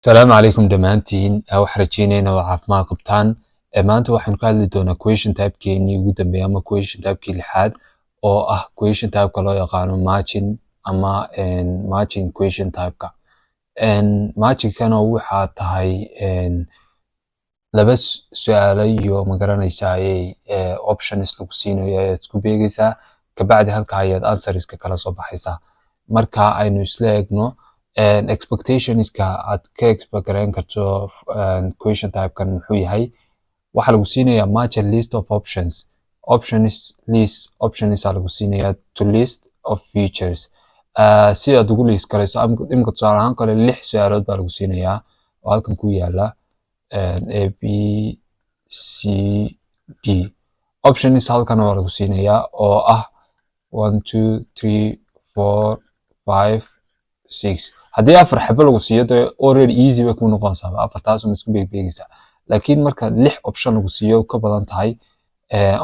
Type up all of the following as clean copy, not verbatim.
السلام عليكم دمانتين أو حرجينين أو عافماد قبطان maanta waxaan ka hadli doonaa question type-keenii ugu dambeeyay ama question type-kii lixaad oo ah question type-ka loo yaqaano matching ama matching question type-ka matching-kana waxaa tahay laba su'aalo iyo magaranaysaa options lagu siinayo ayaad isku beegaysaa kabacdi halka ayaad answers-ka kala soo baxaysaa marka aynu isla eegno expectations-ka aad ka expect gareyn karto question type-kan muxuu yahay waxaa lagu siinayaa match a list of options aa lagu siinayaa to list of features si aad ugu list garayso imika tusaale ahaan kale 6 su'aalood baa lagu siinayaa oo halkan ku yaala a b c d options halkan waa lagu siinayaa oo ah 1 2 3 4 5 6 haddii afar xabo lagu siiyo dee already easy bay ku noqonaysaa afartaas uma isku beegbeegaysaa laakiin marka 6 option lagu siiyo ka badan tahay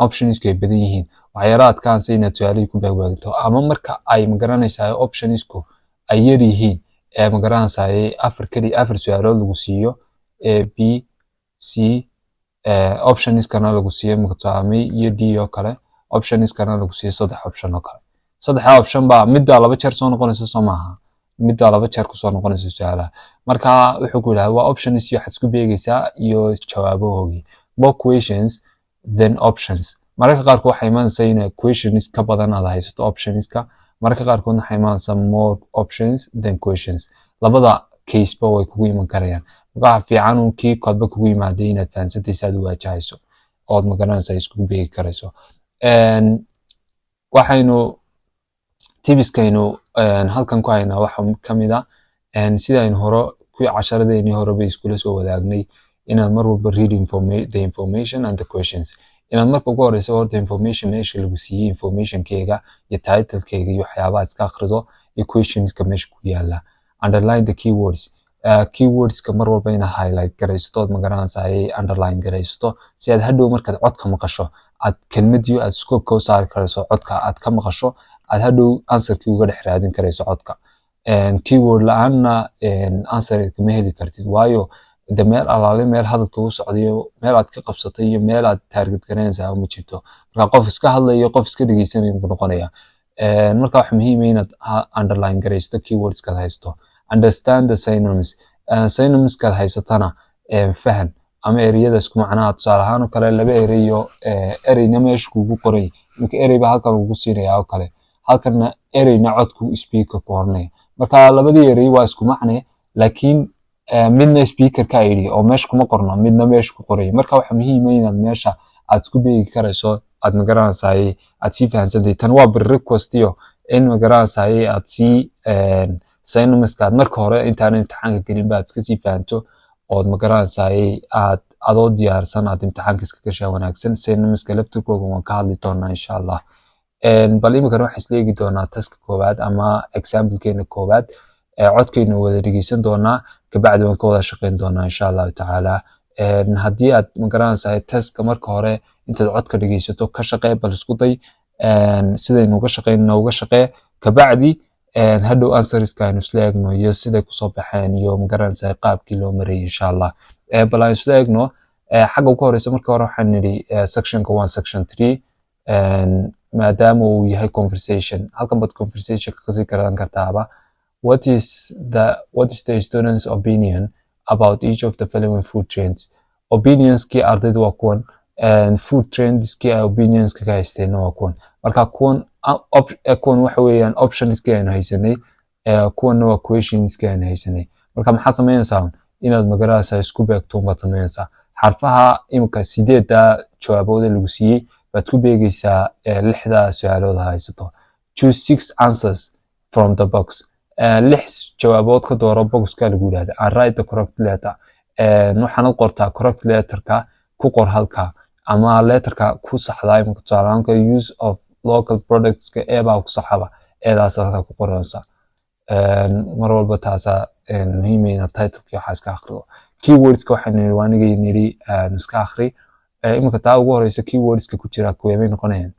options ay badan yihiin waxyaalaha adkaansa inaad su'aalihii ku beegbeegto ama marka ay magaranaysaa optionsku ay yar yihiin magaranaysaa afar su'aalood lagu siiyo a b c optionskana lagu siiyo muqtaami iyo d oo kale optionskana lagu siiyo 3 option oo kale 3 option baa midda laba jeer soo noqonaysa soo maaha midda laba jeer ku soo noqonaysa su'aalaha marka wuxuu ku yiraahdaa waa options iyo waxaad isku beegaysaa iyo jawaabahoodii more questions than options mararka qaarkood waxay imanaysaa in questions ka badan aad haysato optionska mararka qaarkood waxay imanaysaa more options than questions labada case ba way kugu iman karayaan waxa fiican uu kii kodba kugu yimaaday inaad fahansataysa aad waajahayso oo aad magaranaysaa isku beegi karayso waxaynu tibiskaynu halkan ku haynaa waxa kamid ah sida aynu hore ku casharadeenii hore bay iskula soo wadaagnay inaad mar walba read the information and the questions inaad marka ugu horeyso horta information meesha lagu siiyay information-keega iyo title-keega iyo waxyaabaha iska akhrido iyo questions-ka meesha ku yaala underline the keywords keywords-ka mar walba inaad highlight garaysto ood magaranaysaa ay underline garaysto si aad hadhow markaad codka maqasho aad kelmadiyo aad scope-ka u saari karayso codka aad ka maqasho aad hadhow answer-kii uga dhex raadin karayso codka keyword la'aanna answer kama heli kartid waayo de meel alaale meel hadalka ugu socdayo meel aad ka qabsatay iyo meel aad target garanaysaa uma jirto marka qof iska hadlayo qof iska dhageysanayo ku noqonaya marka wax muhiim ah inaad underline garaysto keywords ka haysto understand the synonyms ka haysatana fahan ama ereyada isku macnaha tusaale ahaan oo kale laba ereyo ereyna meesha kugu qoray marka erey ba halkan ugu siinayaa oo kale halkana ereyna codku speaker ku hornay marka labadii erey waa isku macne laakiin midna speaker ka yiri oo meesha kuma qorno midna meesha ku qoray marka waxa muhiim ah inaad meesha aad isku beegi karayso aad magaranaysaa aad si fahansantay tan waa request iyo in magaranaysaa aad si synonyms ka marka hore intaan imtixaanka gelin baad iska sii fahanto oo magaranaysaa aad adoo diyaarsan aad imtixaanka iska gashaa wanaagsan synonyms ka laftirkooda waan ka hadli doonaa insha Allah bal imika waxaan isla eegi doonaa taska koowaad ama example-keena koowaad codkaynu wada dhageysan doonaa kabacdi waan ka wada shaqeyn doonaa insha Allah taala haddii aad magaranaysaa taska marka hore intaad codka dhageysato ka shaqee bal isku day sidaynu uga shaqeynno uga shaqee kabacdi hadhow answers-ka aynu isla eegno iyo siday kusoo baxeen iyo magaranaysaa qaabkii loo marayay insha Allah bal aynu isla eegno xagga ugu horeysa marka hore waxaan nidhi section-ka 1 section 3 maadaama uu yahay conversation halkan baad conversation ka qasi kartaaba what is the student's opinion about each of the following food trends opinions ki ardaydu waa kuwan food trends ki opinions ka haysteen waa kuwan marka kuwan waxa weeyaan options ki aynu haysanay kuwan waa questions ki aynu haysanay marka maxaad sameynaysaa inaad magaranaysaa isku beegto ma sameynaysaa xarfaha imika 8 jawaabood lagu siiyay baad ku beegaysaa 6 su'aalood haysato choose 6 answers from the box 6 jawaabood ka dooro box-ka lagu yiraahdo and write the correct letter waxaad qortaa correct letter-ka ku qor halka ama letter-ka ku saxda imika tusaalaanka use of local products-ka baa ku saxaba eedaas halka ku qoraysa mar walba taasa muhiim ah in title-ka waxa iska akhrido keywords-ka waxaan waaniga niri iska akhri imika taa ugu horeysa keywords-ka ku jira kuweebay noqonayaan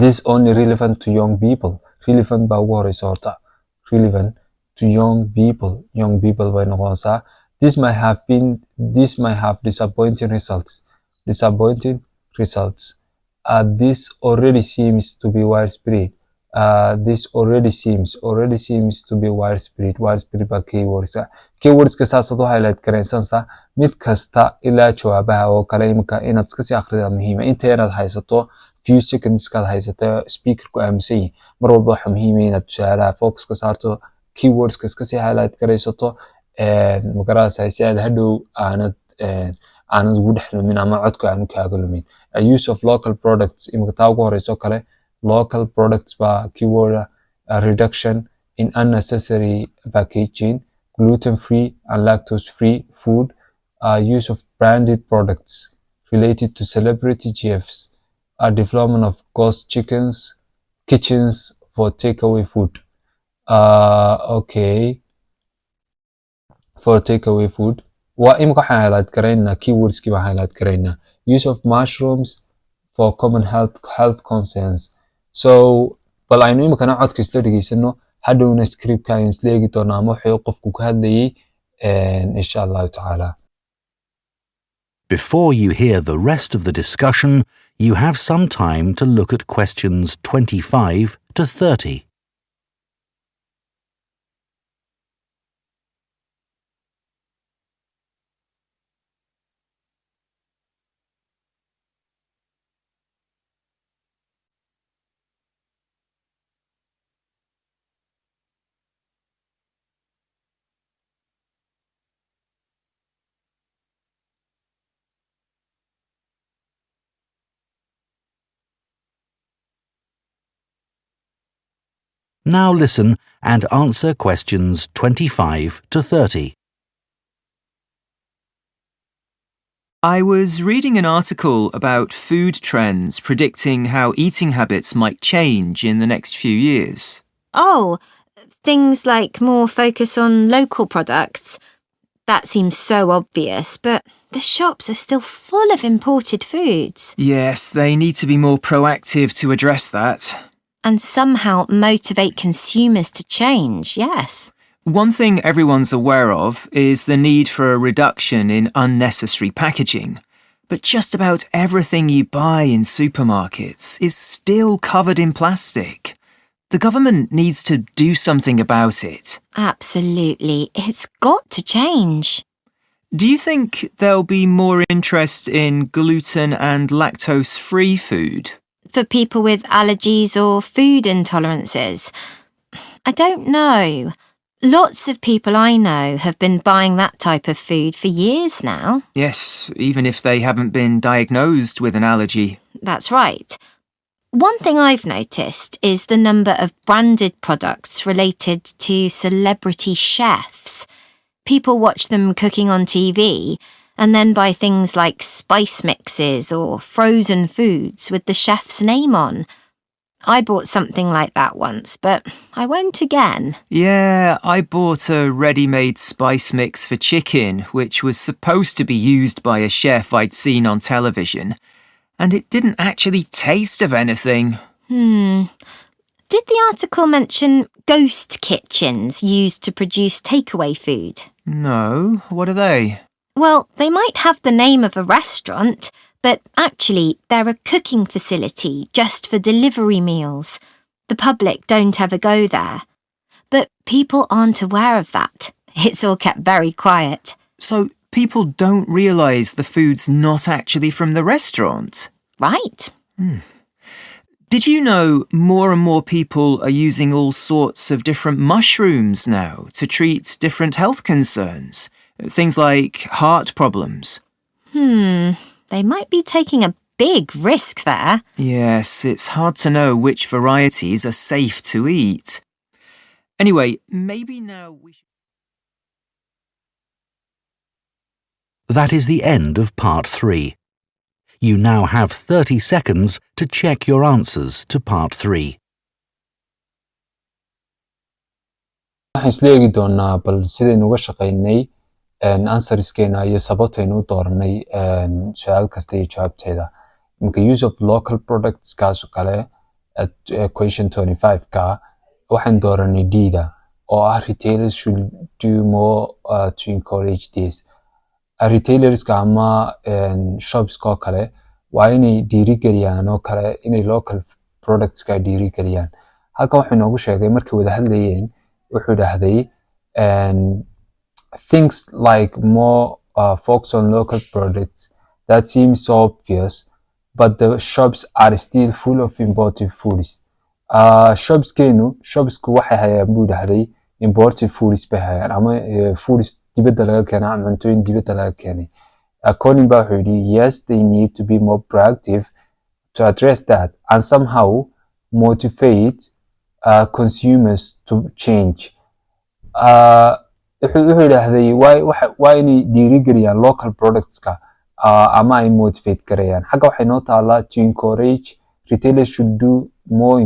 this only relevant to young people relevant baa ugu horeysa horta relevant to young people by noqonaysaa this might have disappointing results this already seems to be widespread this already seems to be widespread baa keywordska saasad u highlight garaysansa mid kasta ilaa jawaabaha oo kale imika inaad iska sii akhrida muhiima inta inaad haysato few seconds kaad haysata speakerku aaminsan mar walba waxa muhiima inaad su'aalaha focus ka saarto keywordska iska sii highlight garaysato magarasa si aad hadhow aanad ugu dhex lumin ama codka aanu kaaga lumin use of local products imika taa ugu horeyso kale local products ba keyword reduction in unnecessary packaging gluten free and lactose free food use of branded products related to celebrity chefs development of ghost kitchens for takeaway food okay for takeaway food waa imika waxaan highlight garaynaa keywordskii baan highlight garaynaa use of mushrooms for common health concerns so bal aynu imikana codka isla dhegeysano hadhowna scriptka aynu isla eegi doonaa ama wuxuu qofku ku hadlayay insha allahu tacaala. Before you hear the rest of the discussion, you have some time to look at questions 25 to 30. Now listen and answer questions 25 to 30. I was reading an article about food trends predicting how eating habits might change in the next few years. Oh, things like more focus on local products. That seems so obvious, but the shops are still full of imported foods. Yes, they need to be more proactive to address that. And somehow motivate consumers to change, yes. One thing everyone's aware of is the need for a reduction in unnecessary packaging. But just about everything you buy in supermarkets is still covered in plastic. The government needs to do something about it. Absolutely. It's got to change. Do you think there'll be more interest in gluten and lactose-free food? For people with allergies or food intolerances? I don't know. Lots of people I know have been buying that type of food for years now. Yes, even if they haven't been diagnosed with an allergy. That's right. One thing I've noticed is the number of branded products related to celebrity chefs. People watch them cooking on TV and then buy things like spice mixes or frozen foods with the chef's name on. I bought something like that once, but I won't again. Yeah, I bought a ready-made spice mix for chicken, which was supposed to be used by a chef I'd seen on television, and it didn't actually taste of anything. Did the article mention ghost kitchens used to produce takeaway food? No, what are they? Well, they might have the name of a restaurant, but actually they're a cooking facility just for delivery meals. The public don't ever go there. But people aren't aware of that. It's all kept very quiet. So people don't realise the food's not actually from the restaurant? Right. Did you know more and more people are using all sorts of different mushrooms now to treat different health concerns? Things like heart problems. They might be taking a big risk there. Yes, it's hard to know which varieties are safe to eat. Anyway, maybe now we should... That is the end of part 3. You now have 30 seconds to check your answers to part 3. waxaan isla eegi doonaa bal sidaynu uga shaqaynay answerskeena iyo sababtaynu u dooranay su'aal kasta iyo jawaabteeda. Marka use of local products kaas oo kale question 25 ka waxaan dooranay D-da or retailers should do more to encourage this. Retailerska ama shopska oo kale waa inay dhiirigeliyaan oo kale inay local productska dhiirigeliyaan. Halkan wuxuu inoogu sheegay markay wada hadlayeen wuxuu dhahday things like more focus on local products that seems so obvious, but the shops are still full of imported foods. Shopsku waxay hayaan buu dhahday imported foods bay hayaan ama foods dibadda laga keenay ama cuntooyin dibadda laga keenay. Colin baa wuxuu yidhi yes, they need to be more proactive to address that and somehow motivate consumers to change. Wuxuu yidhaahday waa inay dhiirigeliyaan local productska ama ay motivate garayaan. Xagga waxay noo taalaa to encourage, retailers should do more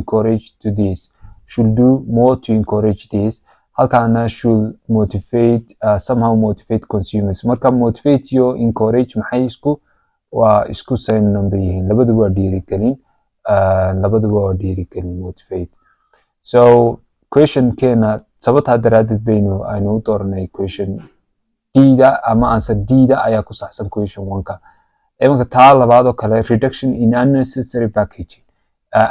to encourage this. Halkaana should motivate, somehow motivate consumers. Marka motivate iyo encourage maxay isku sign number yihiin. Labaduba waa dhiirigelin motivate. So question keena sababta daraadid aynu u dooranay question D-da ama answer D-da ayaa ku saxsan question 1ka. Imanka taa labaad oo kale reduction in unnecessary packaging.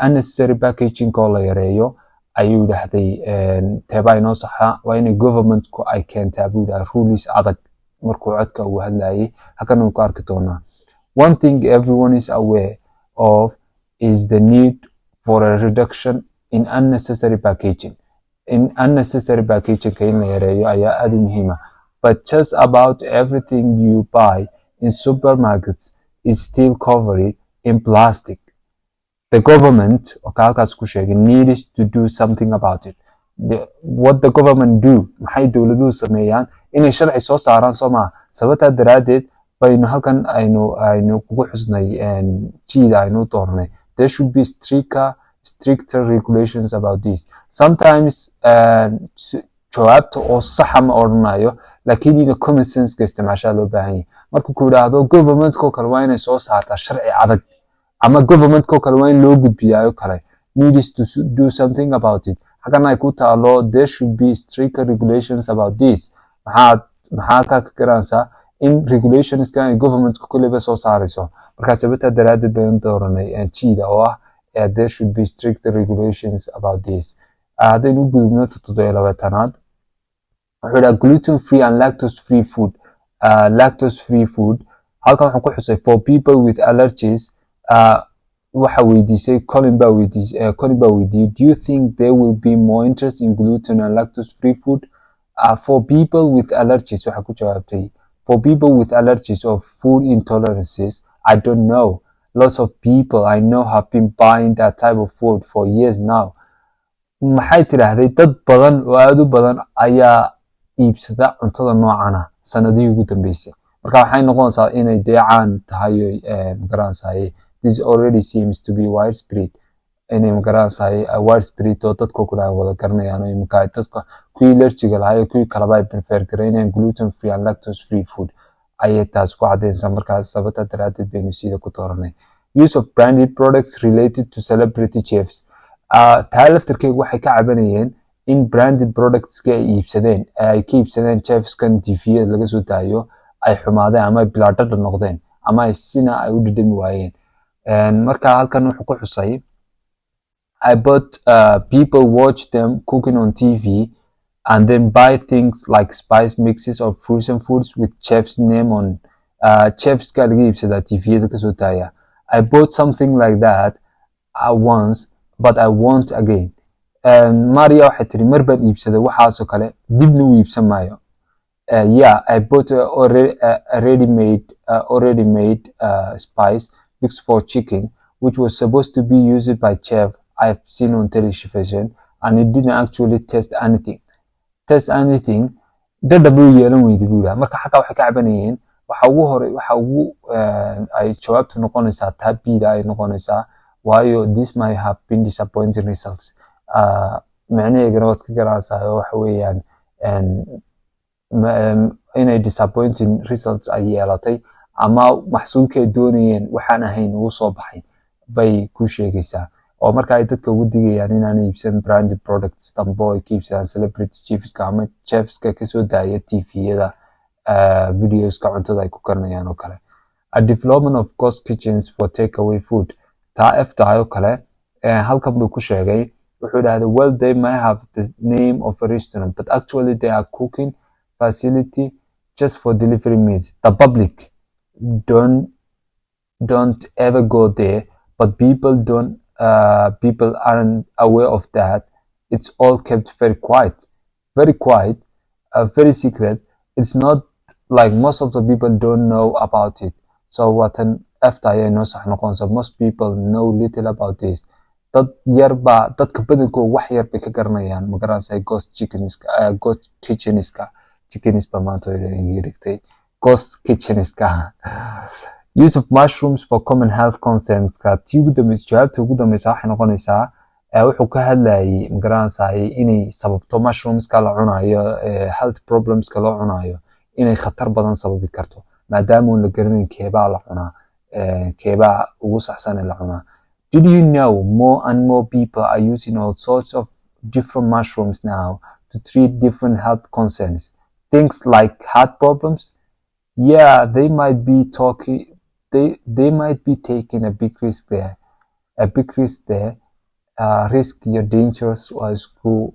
Unnecessary packaging oo la yareeyo ayuu dhahday teebaa inoo saxa waa inay governmentku ay keentaa buu dhahay rules adag markuu codka ugu hadlayay. Halkan ku arki doonaa. One thing everyone is aware of is the need for a reduction in unnecessary packaging. In unnecessary packaging in la yareeyo ayaa aad muhiim ah. But just about everything you buy in supermarkets is still covered in plastic. The government needs to do something about it. What the government do? Maxay dawladuhu sameeyaan inay sharci soo saaraan Soomaa. Sababta daraadeed baynu halkan aynu kugu xusnay jiida aynu doornay. There should be stricter regulations about this. Sometimes jawaabta oo sax ma oranayo laakiin ina common sense ka isticmaashaa loo baahan yahay. Markuu ku yiraahdo government-ku kale waa inay soo saartaa sharci adag ama government-ku kale waa in loo gudbiyaa kale needs to do something about it. Hakan ay ku taalo there should be stricter regulations about this. maxaa ka garanaysaa in regulations ka government-ku kale soo saarayso. Marka sababta daraaddeed baynu dooranay jiida oo ah there should be stricter regulations about this. Haddaynu gudubno 17aad wuxuu dhaha gluten free and lactose free food. Lactose free food halkan wuxuu ku xusay for people with allergies. Waxa weydiisay Colin baa weydiiyey do you think there will be more interest in gluten and lactose free food? For people with allergies waxa ku jawaabtay for people with allergies or food intolerances I don't know. Lots of people I know have been buying that type of food for years now. Maxay tiraahday dad badan oo aad u badan ayaa iibsada cuntada noocan ah sanadihii ugu dambeysay. Marka waxay noqonaysaa inay deecaan tahay garanaysaa. This already seems to be widespread. Inay garanaysaa widespread oo dadku ku wada garanayaan oo imka dadka kuwii allergiga lahaa kuwii kale ay prefer gareynayaan gluten free and lactose free food. Ayay taas ku cadeynaysaa markaas sababta daraaddeed baynu sida ku dooranay. Use of branded products related to celebrity chefs. Taa laftirkeegu waxay ka cabanayeen in branded products ka ay ka iibsadeen chefskan TV-yada laga soo daayo ay xumaadeen ama ay bilaadhadha noqdeen ama ay sina ay u dhadhami waayeen. Marka halkan wuxuu ku xusay I bet people watch them cooking on TV and then buy things like spice mixes of frozen foods with chef's name on. Chefska laga iibsadaa TV-yada ka soo daaya. I bought something like that once but I want again. Maria waxay tiri mar baan iibsaday waxaasoo kale dibna u iibsan maayo. Yeah, I bought a already made spice mix for chicken which was supposed to be used by chef I've seen on television and it didn't actually taste anything. Dadabuu yeelan weydi buu dhaha. Marka xaqa waxay ka cabanayeen waxa ugu ay jawaabtu noqonaysaa taa B-da ay noqonaysaa waayo this might have been disappointing results. Macnaheegana waad iska garanaysaa waxa weeyaan inay disappointing results ay yeelatay ama maxsuulkay doonayeen waxaan ahayn ugu soo baxay bay ku sheegaysaa oo marka ay dadka ugu digayaan inaanay iibsan branded products dambe oo ay ka iibsadaan celebrity chefska ama chefska kasoo daaya tviyada videoska cuntada ay ku karinayaan oo kale. A development of ghost kitchens for takeaway food. taa efta oo kale halkan buu ku sheegay wuxuu dhahday well they may have the name of a restaurant but actually they are cooking facility just for delivery meals. The public don't ever go there, but people aren't aware of that. It's all kept very quiet, very secret. It's not like most of the people don't know about it. So what an FTA no sax noqonayso, most people know little about this. Dadka badankooda wax yar bay ka garanayaan ma garanaysaa ghost kitcheniska maanta dhigtay ghost kitcheniska. Use of mushrooms for common health concerns ka jawaabta ugu dambaysa waxay noqonaysaa wuxuu ka hadlayay ma garanaysaa inay sababto mushroomska la cunayo health problemska loo cunayo inay khatar badan sababi karto maadaama la garanayn keebaa la cunaa keebaa ugu saxsan la cunaa. Did you know more and more people are using all sorts of different mushrooms now to treat different health concerns? Things like heart problems? Yeah, they might be taking a big risk there. Risk iyo dangerous waa isku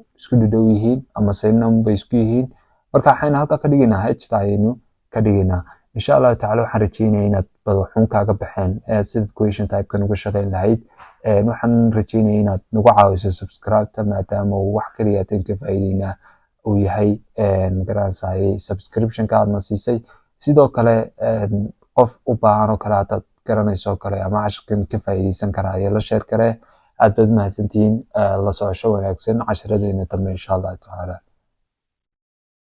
dhow yihiin ama saynan bay isku yihiin. Marka waxayna halka ka dhigaynaa h-taaynu ka dhigaynaa. Insha Allah ta'ala waxaan rajeynayaa inaad badaxun kaaga baxeen sida question type-kan uga shaqeyn lahayd. Waxaan rajeynayaa inaad nagu caawiso subscribe-ta maadaama wax kaliya tan ka faa'iideynaa uu yahay garanaysaa subscription-ka aadna siisay. Sidoo kale qof u baahan oo kale aad garanayso kale ama cashirkan ka faa'iideysan kara ayaa la share kare. aad baad mahadsantihiin la socosho wanaagsan casharadeenna dambe insha Allah ta'ala.